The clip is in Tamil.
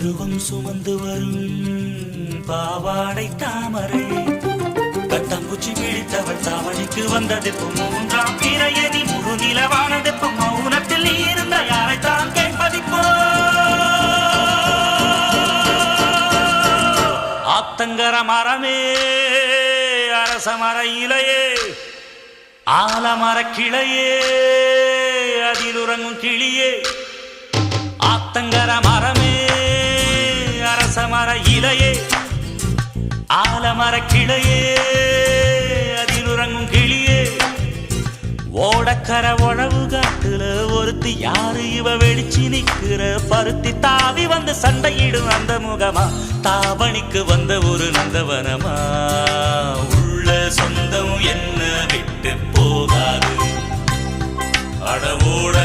பருவம் சுமந்து வரும் பாவாடை தாமரை கட்டம்பூச்சி பிடித்தவள் தாவணிக்கு வந்ததெப்போ மூன்றாம் பிறையணி முழு நிலவானதெப்போ மௌனத்தில் நீ இருந்த யாரைத்தான் கேட்பதிப்போ ஆத்தங்கர மரமே அரச மர இலையே ஆலமர கிளையே அதில் உறங்கும் கிளியே ஆத்தங்கர மரமே அரச மர இலையே ஆலமர கிளையே அதில் உறங்கும் கிளியே ஓடக்கர உழவு காட்டுல ஒருத்தி யாரு இவ வெளிச்சு நிக்கிற பருத்தி தாவி வந்து சண்டையிடும் அந்த முகமா தாவணிக்கு வந்த ஒரு நந்தவனமா உள்ள சொந்தம் என்ன விட்டு போகாது அடவோட